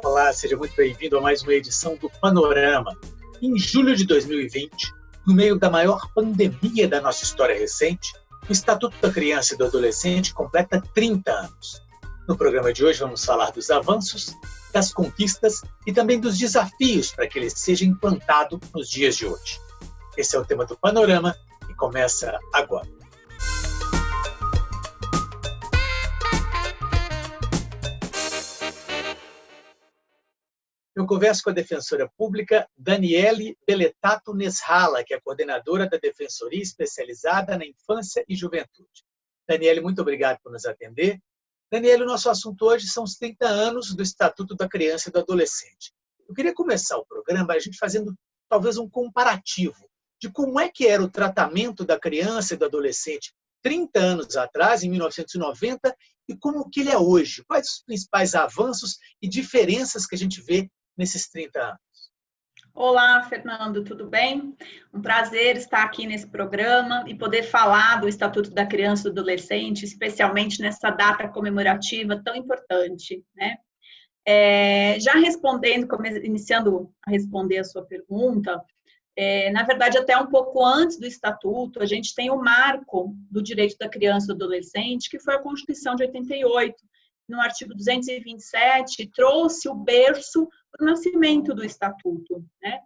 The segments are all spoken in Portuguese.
Olá, seja muito bem-vindo a mais uma edição do Panorama. Em julho de 2020, no meio da maior pandemia da nossa história recente, o Estatuto da Criança e do Adolescente completa 30 anos. No programa de hoje vamos falar dos avanços, das conquistas e também dos desafios para que ele seja implantado nos dias de hoje. Esse é o tema do Panorama e começa agora. Eu converso com a defensora pública Daniele Beletato Nesralla, que é coordenadora da Defensoria Especializada na Infância e Juventude. Daniele, muito obrigado por nos atender. Daniele, o nosso assunto hoje são os 30 anos do Estatuto da Criança e do Adolescente. Eu queria começar o programa a gente fazendo talvez um comparativo de como é que era o tratamento da criança e do adolescente 30 anos atrás, em 1990, e como que ele é hoje. Quais os principais avanços e diferenças que a gente vê nesses 30 anos? Olá, Fernando, tudo bem? Um prazer estar aqui nesse programa e poder falar do Estatuto da Criança e do Adolescente, especialmente nessa data comemorativa tão importante, né? Já respondendo, iniciando a responder a sua pergunta, na verdade, até um pouco antes do Estatuto, a gente tem o marco do direito da criança e do adolescente, que foi a Constituição de 88, no artigo 227, trouxe o berço para o nascimento do Estatuto, né?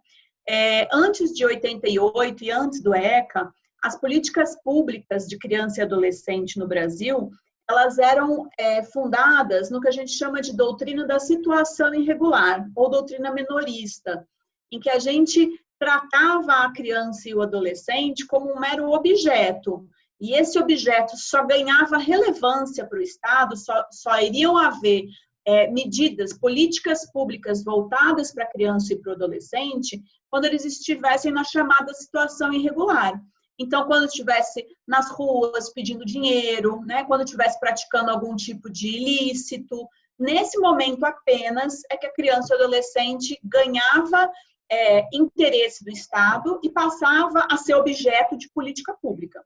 Antes de 88 e antes do ECA, as políticas públicas de criança e adolescente no Brasil, elas eram fundadas no que a gente chama de doutrina da situação irregular, ou doutrina minorista, em que a gente tratava a criança e o adolescente como um mero objeto, e esse objeto só ganhava relevância para o Estado, só iriam haver medidas, políticas públicas voltadas para a criança e para o adolescente quando eles estivessem na chamada situação irregular. Então, quando estivesse nas ruas pedindo dinheiro, né, quando estivesse praticando algum tipo de ilícito, nesse momento apenas é que a criança e o adolescente ganhava interesse do Estado e passava a ser objeto de política pública.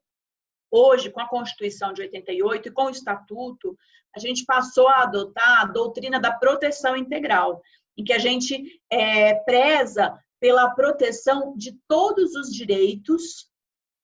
Hoje, com a Constituição de 88 e com o Estatuto, a gente passou a adotar a doutrina da proteção integral, em que a gente preza pela proteção de todos os direitos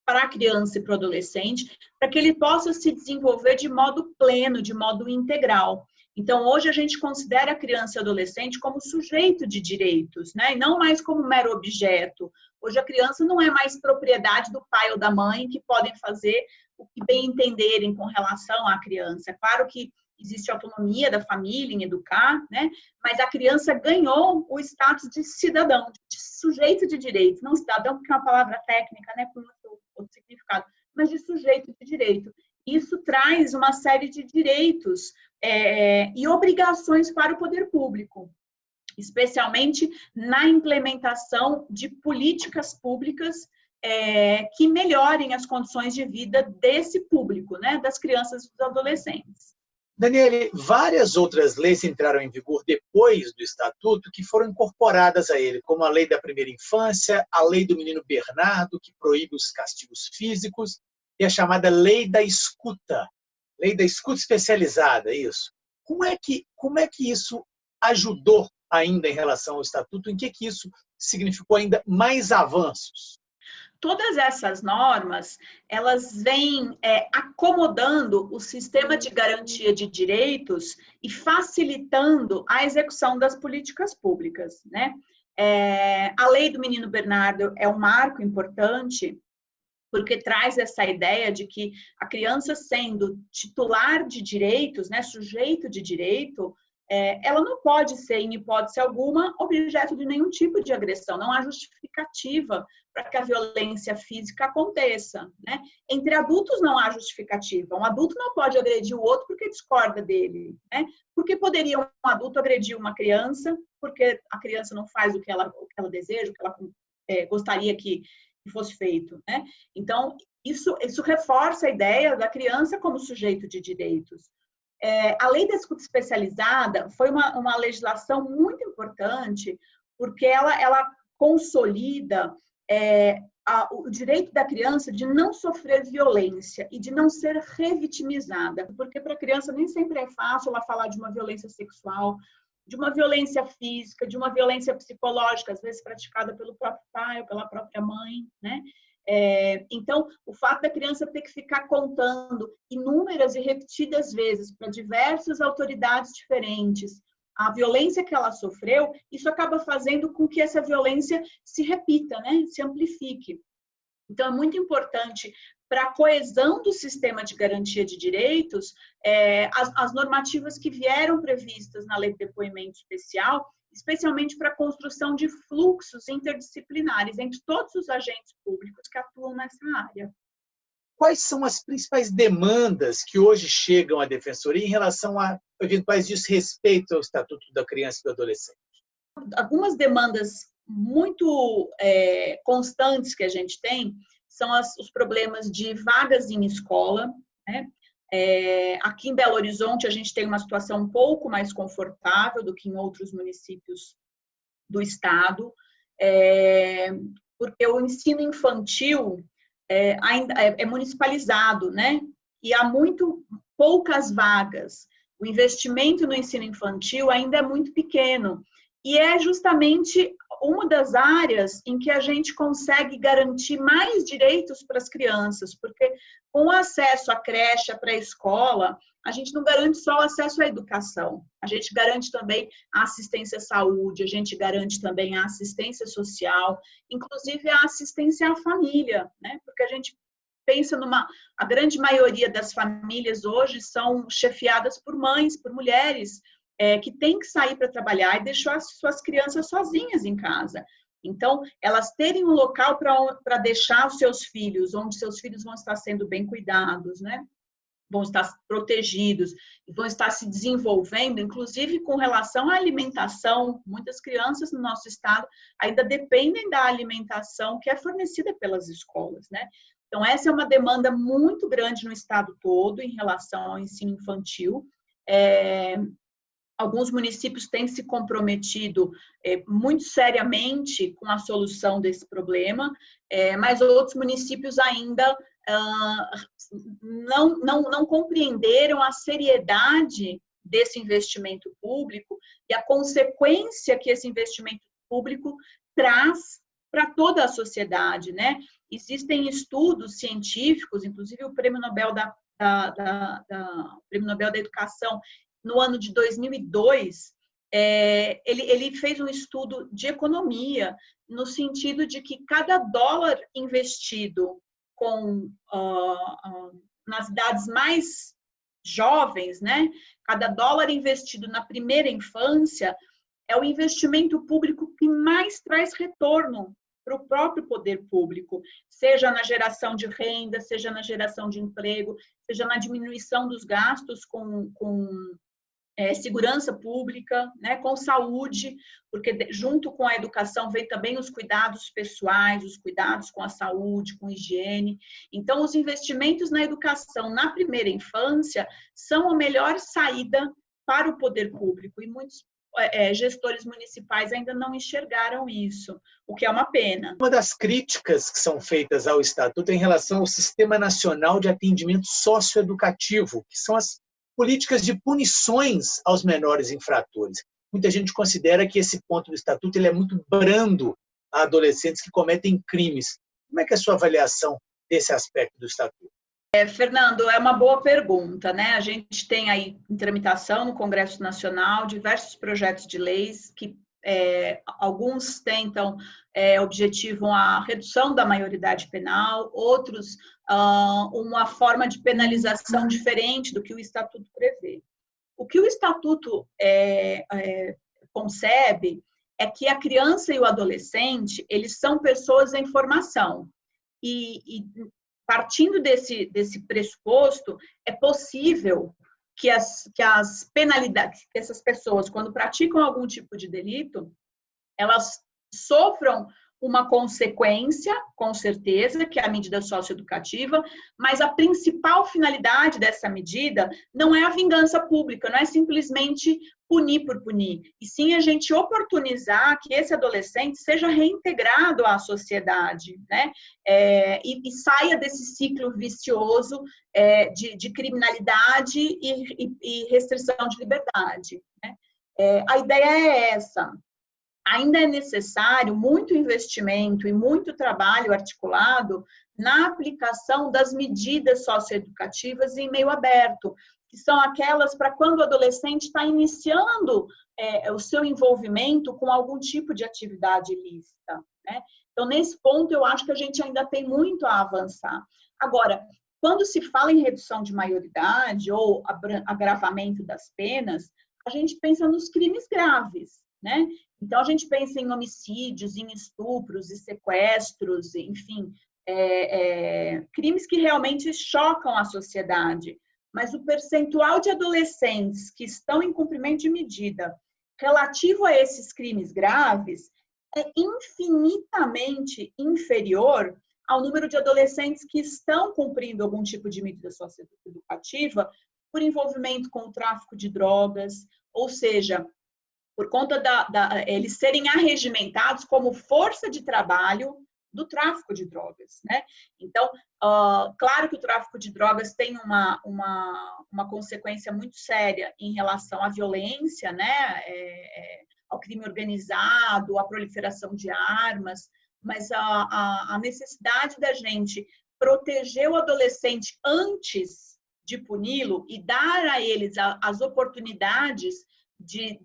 para a criança e para o adolescente, para que ele possa se desenvolver de modo pleno, de modo integral. Então, hoje a gente considera a criança e o adolescente como sujeito de direitos, né? E não mais como mero objeto. Hoje a criança não é mais propriedade do pai ou da mãe que podem fazer o que bem entenderem com relação à criança. É claro que existe autonomia da família em educar, né? Mas a criança ganhou o status de cidadão, de sujeito de direito. Não cidadão, porque é uma palavra técnica, né? Com outro significado, mas de sujeito de direito. Isso traz uma série de direitos e obrigações para o poder público, especialmente na implementação de políticas públicas que melhorem as condições de vida desse público, né, das crianças e dos adolescentes. Daniele, várias outras leis entraram em vigor depois do Estatuto que foram incorporadas a ele, como a Lei da Primeira Infância, a Lei do Menino Bernardo, que proíbe os castigos físicos, e a chamada Lei da Escuta Especializada, isso. Como é que isso ajudou ainda em relação ao Estatuto? Em que isso significou ainda mais avanços? Todas essas normas, elas vêm acomodando o sistema de garantia de direitos e facilitando a execução das políticas públicas, né? A Lei do Menino Bernardo é um marco importante, porque traz essa ideia de que a criança sendo titular de direitos, né, sujeito de direito, ela não pode ser, em hipótese alguma, objeto de nenhum tipo de agressão. Não há justificativa para que a violência física aconteça, né? Entre adultos não há justificativa. Um adulto não pode agredir o outro porque discorda dele, né? Porque poderia um adulto agredir uma criança porque a criança não faz o que ela deseja, o que ela gostaria que fosse feito, né? Então, isso reforça a ideia da criança como sujeito de direitos. A Lei da Escuta Especializada foi uma legislação muito importante, porque ela consolida o direito da criança de não sofrer violência e de não ser revitimizada, porque para a criança nem sempre é fácil ela falar de uma violência sexual, de uma violência física, de uma violência psicológica, às vezes praticada pelo próprio pai ou pela própria mãe, né? Então, o fato da criança ter que ficar contando inúmeras e repetidas vezes para diversas autoridades diferentes a violência que ela sofreu, isso acaba fazendo com que essa violência se repita, né? Se amplifique. Então, é muito importante para a coesão do sistema de garantia de direitos, as normativas que vieram previstas na Lei de Depoimento Especial, especialmente para a construção de fluxos interdisciplinares entre todos os agentes públicos que atuam nessa área. Quais são as principais demandas que hoje chegam à Defensoria em relação a eventuais desrespeitos ao Estatuto da Criança e do Adolescente? Algumas demandas muito constantes que a gente tem são os problemas de vagas em escola, né? Aqui em Belo Horizonte, a gente tem uma situação um pouco mais confortável do que em outros municípios do estado, porque o ensino infantil ainda é municipalizado, né? E há muito poucas vagas. O investimento no ensino infantil ainda é muito pequeno. E é justamente uma das áreas em que a gente consegue garantir mais direitos para as crianças, porque com o acesso à creche, à pré-escola, a gente não garante só o acesso à educação, a gente garante também a assistência à saúde, a gente garante também a assistência social, inclusive a assistência à família, né? Porque a gente pensa a grande maioria das famílias hoje são chefiadas por mães, por mulheres, que têm que sair para trabalhar e deixar as suas crianças sozinhas em casa. Então, elas terem um local para deixar os seus filhos, onde seus filhos vão estar sendo bem cuidados, né? Vão estar protegidos, vão estar se desenvolvendo, inclusive com relação à alimentação. Muitas crianças no nosso estado ainda dependem da alimentação que é fornecida pelas escolas, né? Então, essa é uma demanda muito grande no estado todo em relação ao ensino infantil. Alguns municípios têm se comprometido muito seriamente com a solução desse problema, mas outros municípios ainda não compreenderam a seriedade desse investimento público e a consequência que esse investimento público traz para toda a sociedade, né? Existem estudos científicos, inclusive o Prêmio Nobel Prêmio Nobel da Educação, no ano de 2002, ele fez um estudo de economia no sentido de que cada dólar investido nas idades mais jovens, né? Cada dólar investido na primeira infância é o investimento público que mais traz retorno para o próprio poder público, seja na geração de renda, seja na geração de emprego, seja na diminuição dos gastos com segurança pública, né, com saúde, porque junto com a educação vem também os cuidados pessoais, os cuidados com a saúde, com higiene. Então, os investimentos na educação na primeira infância são a melhor saída para o poder público e muitos gestores municipais ainda não enxergaram isso, o que é uma pena. Uma das críticas que são feitas ao Estatuto é em relação ao Sistema Nacional de Atendimento Socioeducativo, que são as políticas de punições aos menores infratores. Muita gente considera que esse ponto do Estatuto ele é muito brando a adolescentes que cometem crimes. Como é que é a sua avaliação desse aspecto do Estatuto? Fernando, é uma boa pergunta, né? A gente tem aí em tramitação no Congresso Nacional diversos projetos de leis que alguns tentam, objetivam a redução da maioridade penal, outros uma forma de penalização diferente do que o Estatuto prevê. O que o Estatuto concebe é que a criança e o adolescente, eles são pessoas em formação. E partindo desse pressuposto, é possível que as penalidades, que essas pessoas, quando praticam algum tipo de delito, elas sofram uma consequência, com certeza, que é a medida socioeducativa, mas a principal finalidade dessa medida não é a vingança pública, não é simplesmente punir por punir, e sim a gente oportunizar que esse adolescente seja reintegrado à sociedade, né? E saia desse ciclo vicioso de criminalidade e restrição de liberdade, né? A ideia é essa. Ainda é necessário muito investimento e muito trabalho articulado na aplicação das medidas socioeducativas em meio aberto, que são aquelas para quando o adolescente está iniciando o seu envolvimento com algum tipo de atividade ilícita, né? Então, nesse ponto, eu acho que a gente ainda tem muito a avançar. Agora, quando se fala em redução de maioridade ou agravamento das penas, a gente pensa nos crimes graves, né? Então, a gente pensa em homicídios, em estupros e sequestros, enfim, crimes que realmente chocam a sociedade. Mas o percentual de adolescentes que estão em cumprimento de medida relativo a esses crimes graves é infinitamente inferior ao número de adolescentes que estão cumprindo algum tipo de medida socioeducativa por envolvimento com o tráfico de drogas, ou seja, por conta eles serem arregimentados como força de trabalho do tráfico de drogas, né? Então, claro que o tráfico de drogas tem uma consequência muito séria em relação à violência, né? Ao crime organizado, à proliferação de armas, mas a necessidade da gente proteger o adolescente antes de puni-lo e dar a eles as oportunidades de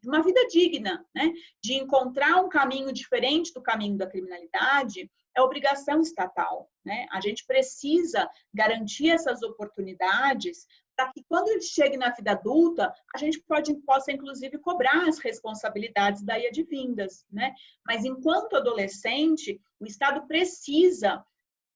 uma vida digna, né? De encontrar um caminho diferente do caminho da criminalidade, é obrigação estatal, né? A gente precisa garantir essas oportunidades para que quando ele chegue na vida adulta, a gente possa inclusive cobrar as responsabilidades daí advindas, né? Mas enquanto adolescente, o Estado precisa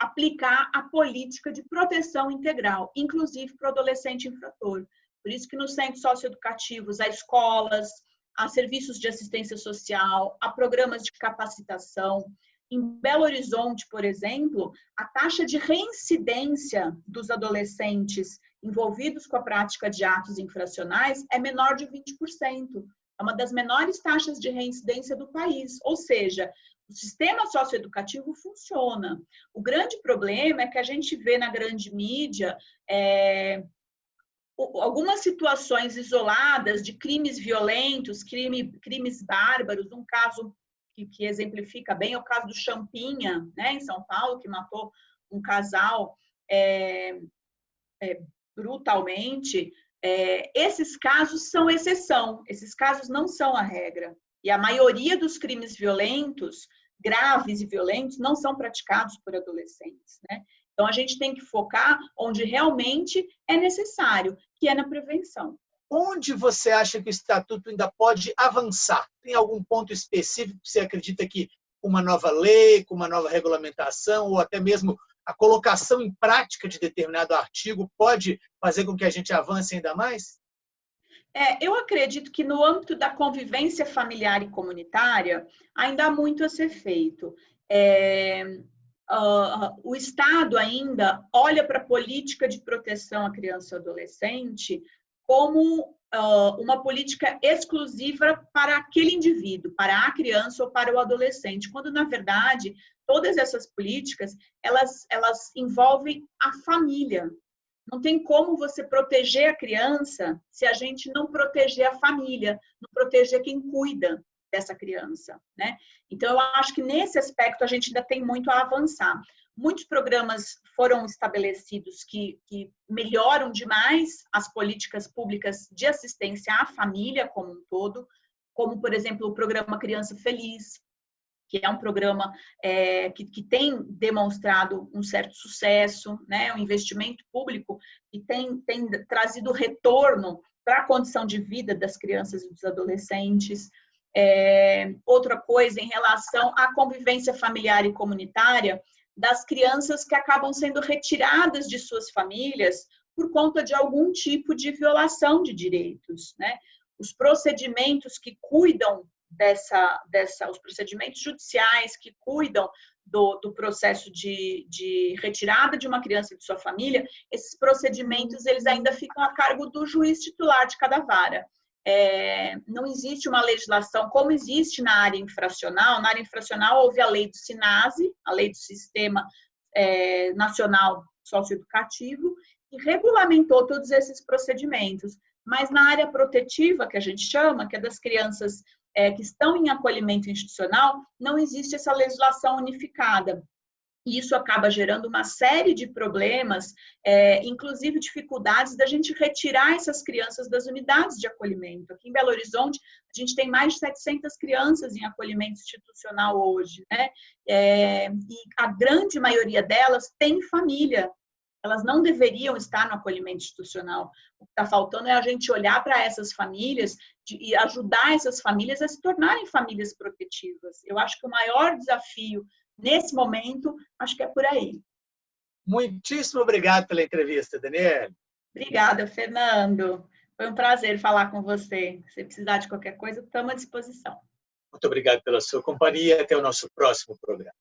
aplicar a política de proteção integral, inclusive para o adolescente infrator. Por isso que nos centros socioeducativos, há escolas, há serviços de assistência social, há programas de capacitação. Em Belo Horizonte, por exemplo, a taxa de reincidência dos adolescentes envolvidos com a prática de atos infracionais é menor de 20%. É uma das menores taxas de reincidência do país. Ou seja, o sistema socioeducativo funciona. O grande problema é que a gente vê na grande mídia algumas situações isoladas de crimes violentos, crimes bárbaros. Um caso que exemplifica bem é o caso do Champinha, né, em São Paulo, que matou um casal brutalmente. Esses casos são exceção, esses casos não são a regra. E a maioria dos crimes violentos, graves e violentos, não são praticados por adolescentes, né? Então, a gente tem que focar onde realmente é necessário, que é na prevenção. Onde você acha que o Estatuto ainda pode avançar? Tem algum ponto específico que você acredita que uma nova lei, com uma nova regulamentação, ou até mesmo a colocação em prática de determinado artigo pode fazer com que a gente avance ainda mais? Eu acredito que no âmbito da convivência familiar e comunitária ainda há muito a ser feito. O Estado ainda olha para a política de proteção à criança e adolescente como uma política exclusiva para aquele indivíduo, para a criança ou para o adolescente, quando, na verdade, todas essas políticas, elas envolvem a família. Não tem como você proteger a criança se a gente não proteger a família, não proteger quem cuida dessa criança, né? Então, eu acho que nesse aspecto a gente ainda tem muito a avançar. Muitos programas foram estabelecidos que melhoram demais as políticas públicas de assistência à família como um todo, como, por exemplo, o programa Criança Feliz, que é um programa que tem demonstrado um certo sucesso, né? Um investimento público que tem trazido retorno para a condição de vida das crianças e dos adolescentes. Outra coisa em relação à convivência familiar e comunitária das crianças que acabam sendo retiradas de suas famílias por conta de algum tipo de violação de direitos, né? Os procedimentos que cuidam os procedimentos judiciais que cuidam do processo de retirada de uma criança de sua família, esses procedimentos eles ainda ficam a cargo do juiz titular de cada vara. Não existe uma legislação como existe na área infracional. Na área infracional houve a lei do SINASE, a lei do Sistema Nacional Socioeducativo, que regulamentou todos esses procedimentos. Mas na área protetiva, que a gente chama, que é das crianças que estão em acolhimento institucional, não existe essa legislação unificada. E isso acaba gerando uma série de problemas, inclusive dificuldades da gente retirar essas crianças das unidades de acolhimento. Aqui em Belo Horizonte, a gente tem mais de 700 crianças em acolhimento institucional hoje, né? E a grande maioria delas tem família. Elas não deveriam estar no acolhimento institucional. O que está faltando é a gente olhar para essas famílias e ajudar essas famílias a se tornarem famílias protetivas. Eu acho que o maior desafio nesse momento, acho que é por aí. Muitíssimo obrigado pela entrevista, Daniele. Obrigada, Fernando. Foi um prazer falar com você. Se precisar de qualquer coisa, estamos à disposição. Muito obrigado pela sua companhia. Até o nosso próximo programa.